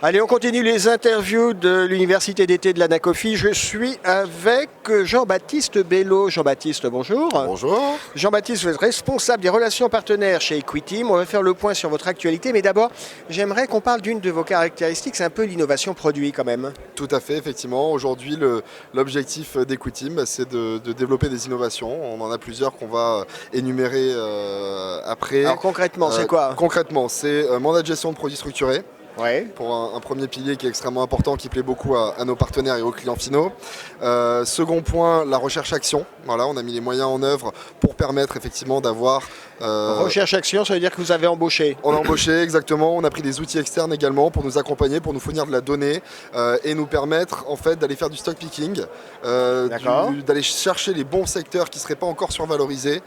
Allez, on continue les interviews de l'Université d'été de l'Anacofi. Je suis avec Jean-Baptiste Bello. Jean-Baptiste, bonjour. Bonjour. Jean-Baptiste, vous êtes responsable des relations partenaires chez Equiteam. On va faire le point sur votre actualité, mais d'abord, j'aimerais qu'on parle d'une de vos caractéristiques, c'est un peu l'innovation produit quand même. Tout à fait, effectivement. Aujourd'hui, l'objectif d'Equiteam, c'est de développer des innovations. On en a plusieurs qu'on va énumérer après. Alors concrètement, c'est quoi? Concrètement, c'est mandat de gestion de produits structurés. Ouais. Pour un premier pilier qui est extrêmement important, qui plaît beaucoup à nos partenaires et aux clients finaux. Second point, la recherche-action. Voilà, on a mis les moyens en œuvre pour permettre effectivement d'avoir... Recherche-action, ça veut dire que vous avez embauché. On a embauché, exactement. On a pris des outils externes également pour nous accompagner, pour nous fournir de la donnée et nous permettre en fait d'aller faire du stock picking, d'aller chercher les bons secteurs qui ne seraient pas encore survalorisés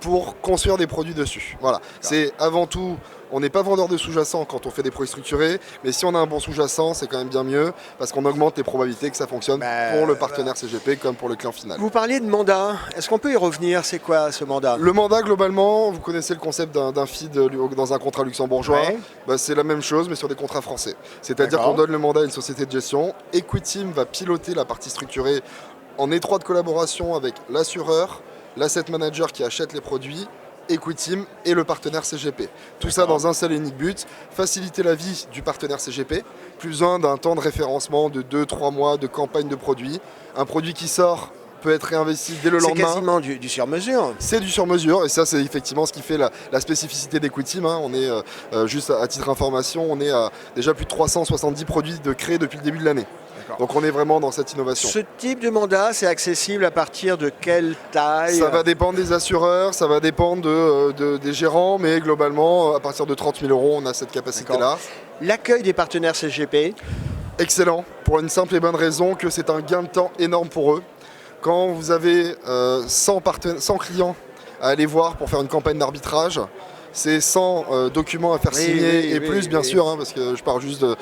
pour construire des produits dessus. Voilà, c'est avant tout... On n'est pas vendeur de sous-jacents quand on fait des produits structurés, mais si on a un bon sous-jacent, c'est quand même bien mieux parce qu'on augmente les probabilités que ça fonctionne pour le partenaire CGP comme pour le client final. Vous parliez de mandat, est-ce qu'on peut y revenir? C'est quoi ce mandat? Le mandat, globalement, vous connaissez le concept d'un FID dans un contrat luxembourgeois, c'est la même chose mais sur des contrats français. C'est-à-dire qu'on donne le mandat à une société de gestion, Equiteam va piloter la partie structurée en étroite collaboration avec l'assureur, l'asset manager qui achète les produits, Equiteam et le partenaire CGP. Tout ça dans un seul et unique but, faciliter la vie du partenaire CGP, plus besoin d'un temps de référencement de 2-3 mois de campagne de produits. Un produit qui sort peut être réinvesti dès le lendemain. C'est quasiment du sur-mesure. C'est du sur-mesure et ça c'est effectivement ce qui fait la spécificité d'Equiteam. On est, juste à titre d'information, on est à déjà plus de 370 produits de créés depuis le début de l'année. Donc on est vraiment dans cette innovation. Ce type de mandat, c'est accessible à partir de quelle taille? Ça va dépendre des assureurs, ça va dépendre des gérants, mais globalement, à partir de 30 000 €, on a cette capacité-là. L'accueil des partenaires CGP? Excellent, pour une simple et bonne raison que c'est un gain de temps énorme pour eux. Quand vous avez 100 clients à aller voir pour faire une campagne d'arbitrage, c'est 100 documents à faire signer et plus, bien sûr, parce que je parle juste de...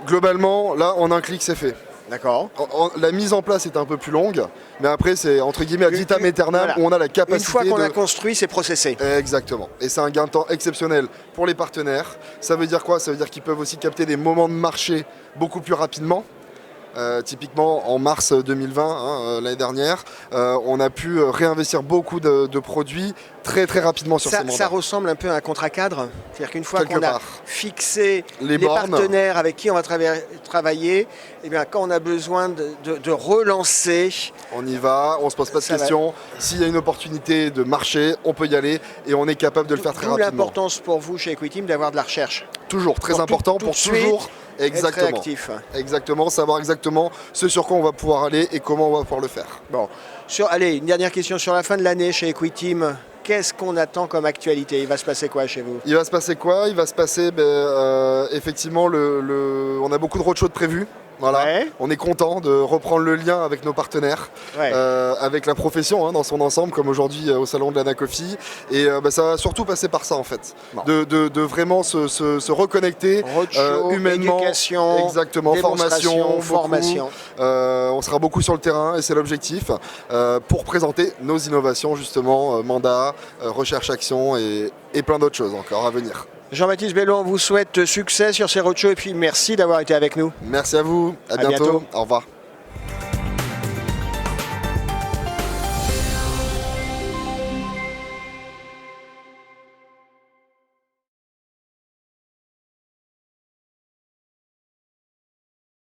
Globalement, là, en un clic, c'est fait. D'accord. La mise en place est un peu plus longue, mais après, c'est entre guillemets à vitam aeternam où on a la capacité. Une fois qu'on a construit, c'est processé. Exactement. Et c'est un gain de temps exceptionnel pour les partenaires. Ça veut dire quoi? Ça veut dire qu'ils peuvent aussi capter des moments de marché beaucoup plus rapidement. Typiquement en mars 2020, l'année dernière, on a pu réinvestir beaucoup de produits très rapidement sur ces mandats. Ça ressemble un peu à un contrat cadre, c'est-à-dire qu'une fois qu'on a fixé les partenaires avec qui on va travailler, et bien, quand on a besoin de relancer... On y va, on ne se pose pas de questions. S'il y a une opportunité de marché, on peut y aller et on est capable de le faire très rapidement. D'où l'importance pour vous chez Equiteam d'avoir de la recherche. Toujours, très important pour toujours... Exactement. Être réactif. Exactement, savoir exactement ce sur quoi on va pouvoir aller et comment on va pouvoir le faire. Bon, allez, une dernière question sur la fin de l'année chez Equiteam. Qu'est-ce qu'on attend comme actualité? Il va se passer quoi chez vous? Il va se passer quoi? Il va se passer, effectivement, on a beaucoup de roadshows prévus. Voilà. On est content de reprendre le lien avec nos partenaires, avec la profession dans son ensemble, comme aujourd'hui au salon de l'Anacofi. Et ça va surtout passer par ça en fait, de vraiment se reconnecter humainement, éducation, exactement, formation. On sera beaucoup sur le terrain et c'est l'objectif pour présenter nos innovations justement, mandat, recherche-action et plein d'autres choses encore à venir. Jean-Baptiste Bello, on vous souhaite succès sur ces roadshows et puis merci d'avoir été avec nous. Merci à vous, à bientôt. Au revoir.